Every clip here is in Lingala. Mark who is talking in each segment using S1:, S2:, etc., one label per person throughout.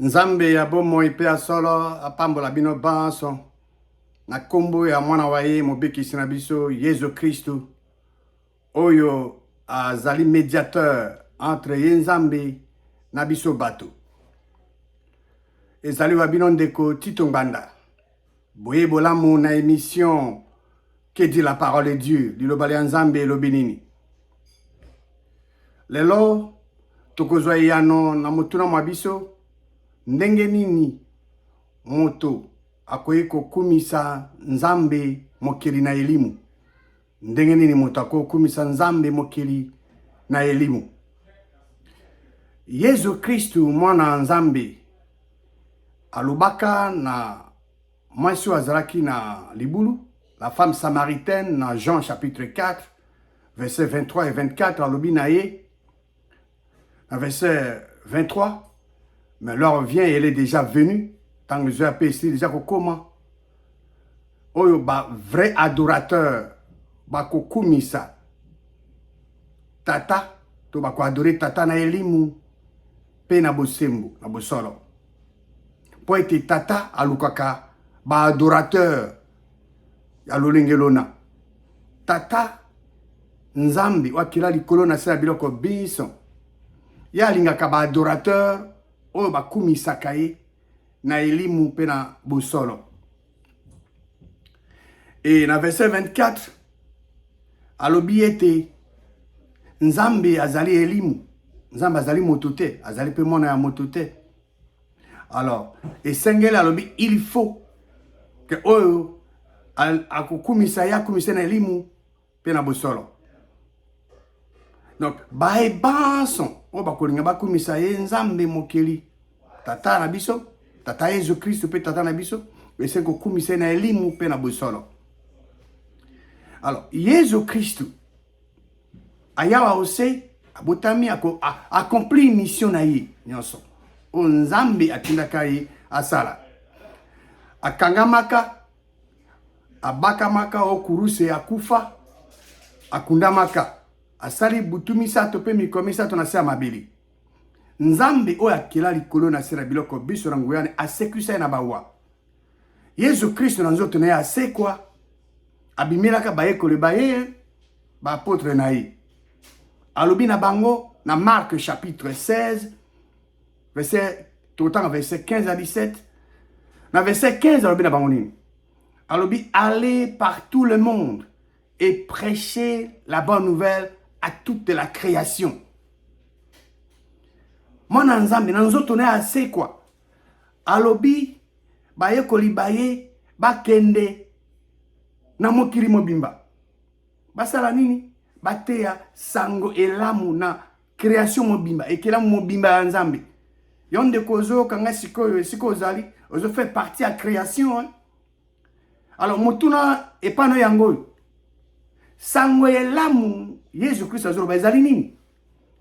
S1: Nzambe ya bomo ipe ya solo apambola bino banso na kombo ya mwana wa ye mobekisi na biso Yesu Kristu oyo azali médiateur entre ye Nzambe na biso bato. Ezali wa bino ndeko Tito Nganda. Boye bolamu na émission Que dit la parole de Dieu, Lilobali ya Nzambe elobi nini. Lelo tokozwa yano na motuna mwa biso ndenge nini moto akoki kokumisa Nzambe mokili na elimu. Ndenge nini moto akoki kokumisa Nzambe mokili na elimu. Yesu Kristu mwana Nzambe alobaka na mwasi azalaki na libulu, la femme samaritaine, dans Jean chapitre 4, versets 23 et 24, alobi na ye, dans verset 23, mais l'heure vient et elle est déjà venue, tant que je appelle ici déjà comment, oyo ba vrai adorateur, ba kokumisa, tata, to ba ko adorer tata na elimu, pe na bosembo, na bosolo. Po ete tata alukaka, ba adorateur, ya lolengelona. Tata, Nzambi, wakila likolo na sela biloko biso. Ya lingaka ba adorateur, oyo ba kumisaka ye, na elimu pe na bosolo. Et na verset 24, alobi ete, Nzambe azali elimu. Nzambe azali motote, azali pe mwana ya motote. Alors, et sengele alobi, il faut que oyo akokumisa ya kumisa na elimu pe na bosolo. Donc, bae banson, o bakolinga bakumisa ye Nzambe mokili. Tata na biso, tata Yesu Kristu pe tata na biso, ese ko kumisa na elimu pe na bosolo. Alors, Yesu Kristu ayawa ose abotami accompli mission na ye nyonso. O Nzambe atindaka ye asala. Akangamaka, abakamaka o kuruse akufa, akundamaka, asali butumisa to pe mikomisa to na se amabeli. Nzambe oyo akela likolo na sera biloko biso na nguyane asekuisa na bawa. Yesu Kristo na nzoto na ye asekwa, abimelaka bayekole baye, ba apôtre na ye. Alobi na bango na Marc chapitre 16, verset 15 à 17. Dans verset 15, alobi na bango nini. Alobi, allez par tout le monde et prêchez la bonne nouvelle à toute la création. Mwana Nzambe na nzoto na ase kwa. Alobi bayekoli baye bakende na mokili mobimba. Basala nini? Bateya sango elamu na création mobimba, ekelamu mobimba ya Nzambe. Yonde kozo kanga sikoyo sikozali, ozo fait partie à création. Hein? Alors motuna epano yango. Sango elamu Yesu Kristo azolo bazali nini?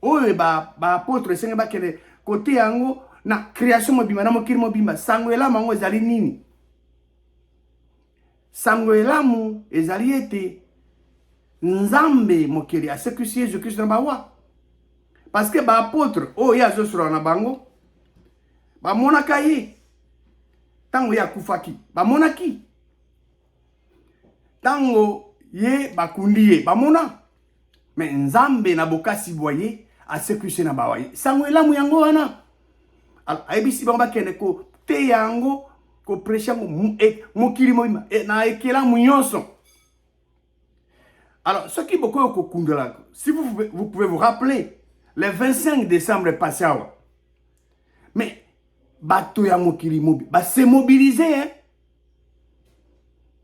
S1: Oyo ba apôtre senga bakele côté yango na création mobimba na mokili mobimba. Sango elamu yango ezali nini? Sango elamu ezali ete Nzambe mokili asekusi Yesu Kristo na bawa. Parce que ba apôtre oyo azosura na bango ba monaka ye tango ya kufaki ba monaki tango ye bakundi ye ba mona mais Nzambe na bokasi boye asekusi na bawa ye sango elamu yango wana ayebisi bango bakende ko te yango ko prêcher mokili moima na ekelamu nyonso. Alors, ce qui est beaucoup au Kundala, si vous pouvez vous rappeler, le 25 décembre passé, mais bato ya mokili mobi, ba se mobiliser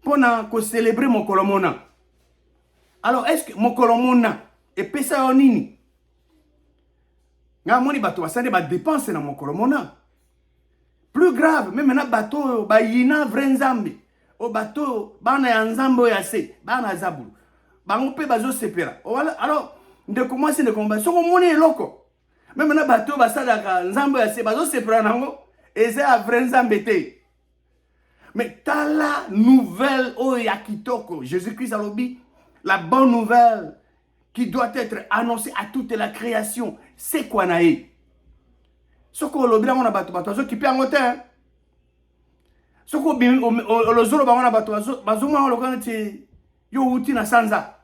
S1: hein, pour célébrer mon kolomona. Alors, est-ce que mon kolomona est pesa onini? Nga moni bato basande ba dépense na mon kolomona. Plus grave, même na bato ba yina vrai Nzambe, o bato bana ya Nzambe ya se, bana zabulu. Bango pe bazo sepera. Alors, de commencer de combat. Soko moni eloko. Même na bato basadaka Nzambe ya se bazo sepera nango. Et c'est un vrai Nzambe te. Mais tala nouvelle oya kitoko. Jésus-Christ alobi la bonne nouvelle qui doit être annoncée à toute la création. C'est quoi nae? Soko olobi na bato bazo kipe yango te. Soko olozolo bango na bato bazo mwa lokana ti yo uti na sanza.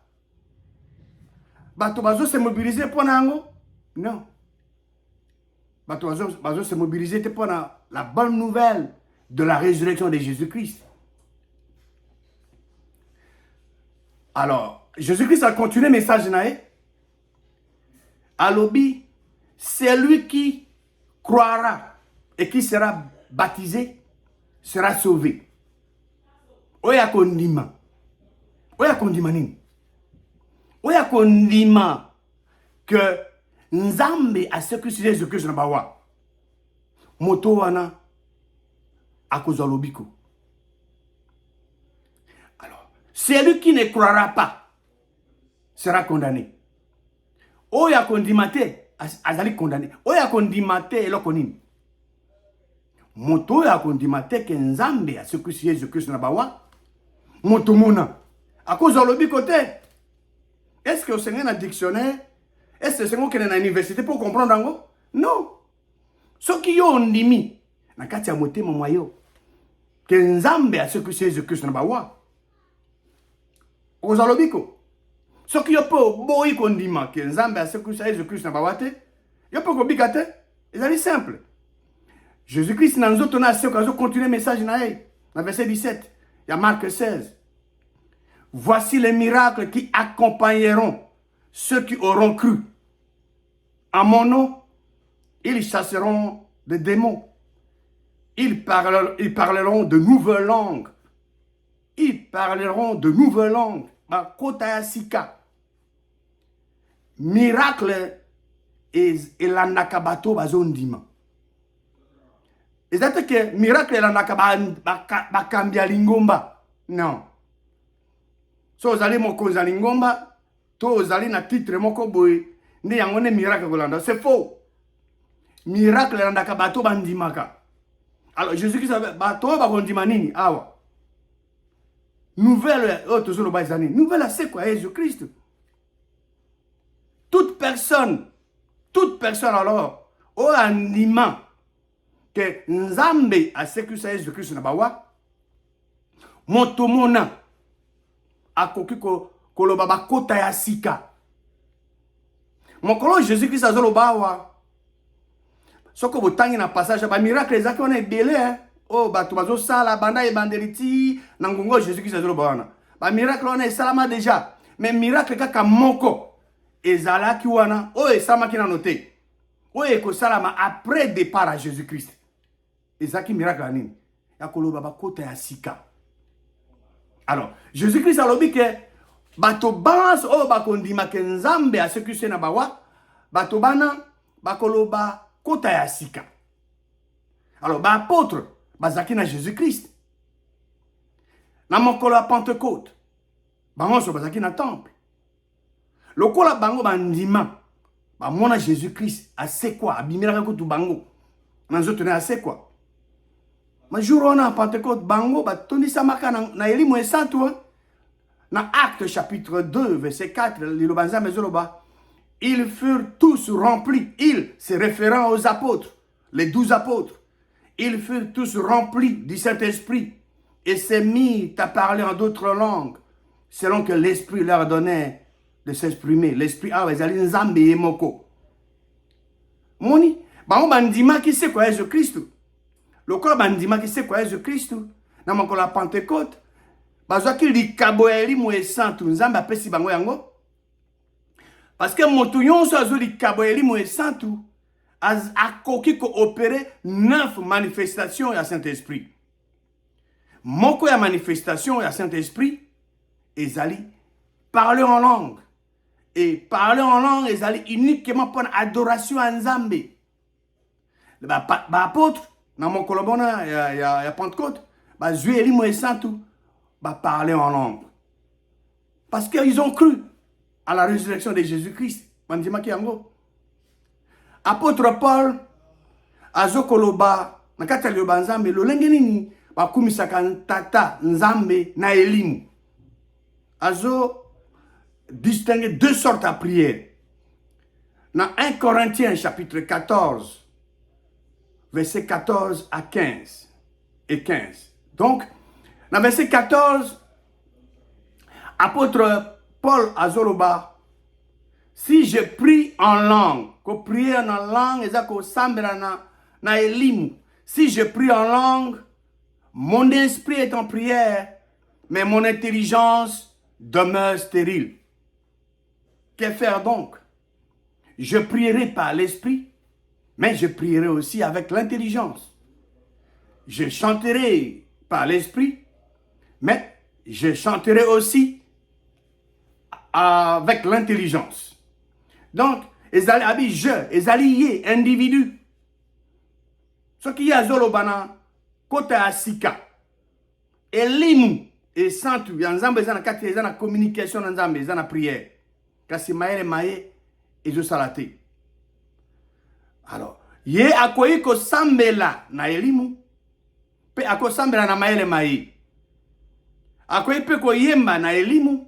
S1: Bato bazo se mobiliser pour nango? Non. Bato bazo se mobiliser pour la bonne nouvelle de la résurrection de Jésus-Christ. Alors, Jésus-Christ a continué le message nae. Alobi, c'est lui qui croira et qui sera baptisé, sera sauvé. Oya kondima. Oya kondima nini? Oya kondima que Nzambe a sécurisé Jésus-Christ na bawa. Moto wana akozwa lobiko. Alors, celui qui ne croira pas sera condamné. Oya kondimate azali condamné. Oya kondimate eloko nini? Moto ya kondimate ke Nzambe a sécurisé Jésus-Christ na bawa. Moto mona akozwa lobiko te. Est-ce que vous avez un dictionnaire? Est-ce que vous avez une université pour comprendre ça? Non. Ce qui ont dit, na kati ya motema mwayo, que Nzambe a sécurisé Jésus-Christ na bawa. Ozalobiko. Ce qui ont pas boyi kondima que Nzambe a sécurisé Jésus-Christ na bawa te, yo pas kobika te. C'est simple. Jésus-Christ na nzoto na sécurisé continuer message na ye. Na verset 17, il y a Marc 16. Voici les miracles qui accompagneront ceux qui auront cru. En mon nom, ils chasseront des démons. Ils parleront de nouvelles langues. Ils parleront de nouvelles langues. Bakotayasika. Miracle et la nakabato bazondima. C'est-à-dire que miracle et la nakabato bakambia lingomba. Non. So ozali mokonzi lingomba, to ozali na titre moko boye, nde yango ne miracle kolanda. C'est faux. Miracle landaka bato bandimaka. Alors Jésus-Christ bato bakondima nini awa? Nouvelle tozolo ba ezani. Nouvelle c'est quoi Jésus-Christ? Toute personne alors o andima que Nzambe a sécurisé Jésus-Christ na bawa. Motomona akoki koloba bakota ya sika. Mokolo Jésus-Christ azoloba awa. Soko botangi na passage ba miracle ezaki wana ebele hein. Oh bato bazo sala banda ebandeliti na ngongo Jésus-Christ azoloba wana. Ba miracle wana esalama déjà. Mais miracle kaka moko ezalaki wana o esamaki na noté. O ekosalama après départ à Jésus-Christ. Ezaki miracle nini? Ya koloba bakota ya sika. Alors, Jésus-Christ a dit que bato balance o bakondima ke Nzambe a sécurisé na bawa, bato bana bakoloba kota ya sika. Alors, ba apôtre bazaki na Jésus-Christ. Na mokolo ya Pentecôte, bango so bazaki na temple. Lokola bango bandima, ba mona Jésus-Christ a c'est quoi abimira ko tu bango. Na nzoto na c'est quoi? Ma jour on a Pentecôte bango ba tondisa maka na elimu esantu na Acte chapitre 2 verset 4 lilobanza mezoloba ils furent tous remplis, ils se référant aux apôtres, les 12 apôtres, ils furent tous remplis du Saint-Esprit et se mirent à parler en d'autres langues selon que l'Esprit leur donnait de s'exprimer. L'Esprit a ezali Nzambe yemoko. Moni bango bandima ki c'est quoi Jésus-Christ? Le corps bandima qui c'est quoi Jésus-Christ? Na mokolo la Pentecôte, bazwaki likabo ya elimu esantu Nzambe apesi bango yango. Parce que moto nyonso azo likabo ya elimu esantu akoki ko opérer 9 manifestations ya Saint-Esprit. Moko ya manifestation ya Saint-Esprit ezali parler en langue. Et parler en langue ezali uniquement pour adoration à Nzambe. Ba apôtre na mokolo bona ya Pentecôte, ba zui elimu esantu ba parler en langue. Parce qu'ils ont cru à la résurrection de Jésus-Christ. Bandima ki yango. Apôtre Paul azokoloba na kati ya liloba Nzambe lolenge nini bakumisaka tata Nzambe na elimu. Azo distinguer deux sortes de prières. Dans 1 Corinthiens chapitre 14 verset 14 à 15 et 15. Donc, dans verset 14, apôtre Paul Azoloba, si je prie en langue, que prier en langue, si je prie en langue, mon esprit est en prière, mais mon intelligence demeure stérile. Que faire donc? Je prierai par l'esprit, mais je prierai aussi avec l'intelligence. Je chanterai par l'esprit, mais je chanterai aussi avec l'intelligence. Donc, je, individu. Ce qui y a zolobana, côté asika, elimu, et santu, yanzambe zana kati zana communication nanzambe zana prière. Kasi maele maye, ezo salate. Alors, ye akoyi ko sambela na elimu, pe ako sambela na maele maye. Akoyi pe ko yemba na elimu,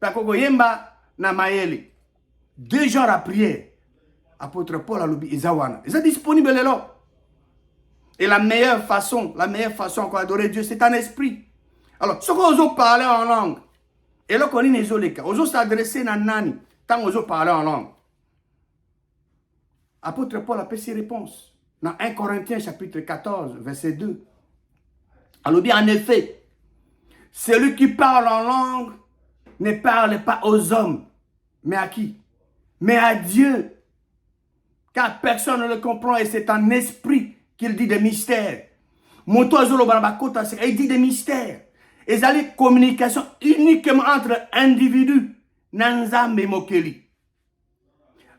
S1: pe ako ko yemba na maele. Deux genres à prière. Apôtre Paul alobi izawana. Ils sont disponibles là. Et la meilleure façon pour adorer Dieu, c'est en esprit. Alors, ce qu'on ose parler en langue, et là qu'on est les autres, on ose s'adresser à nani, tant on ose parler en langue. Apôtre Paul a fait ses réponses. Dans 1 Corinthiens chapitre 14, verset 2. Alors bien, en effet, celui qui parle en langue ne parle pas aux hommes, mais à qui? Mais à Dieu. Car personne ne le comprend et c'est en esprit qu'il dit des mystères. Il dit des mystères. Et ça les communication uniquement entre individus. Nanzambe Mokeli.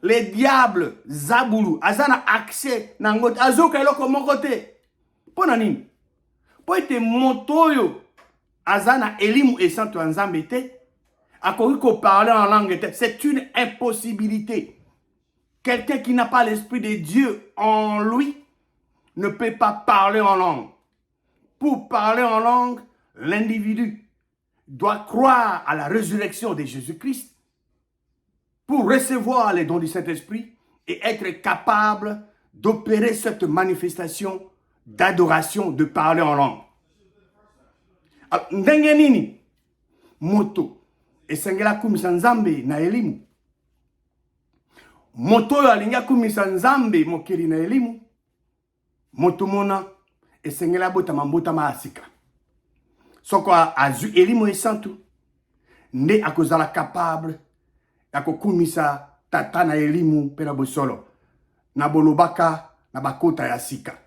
S1: Les diables, Zabulu, Azana accès, Nangot, Azoka eloko mon côté. Pour nanini. Pour être motoyo, Azana Elimu et Santo Anzambete, à quoi parler en langue, c'est une impossibilité. Quelqu'un qui n'a pas l'esprit de Dieu en lui ne peut pas parler en langue. Pour parler en langue, l'individu doit croire à la résurrection de Jésus-Christ pour recevoir les dons du Saint-Esprit et être capable d'opérer cette manifestation d'adoration, de parler en langue. Alors, ndengenini, moto, et sengela kumisa nzambe na elimu. Moto yo alinga kumisa nzambe mokeli na elimu. Moto mona, et sengela bota mambota maasika. Soko azu elimu esantu, ne akozala capable, yako kumisa tata na elimu pena bosolo. Na bolobaka, na bakota ya sika.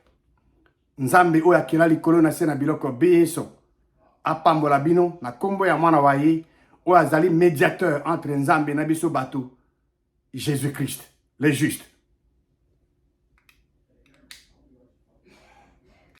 S1: Nzambe oya kela likolo na se na biloko beso. Apambola bino, na kombo ya mwana waye, oya zali médiateur entre Nzambe na biso bato, Jésus-Christ, le juste.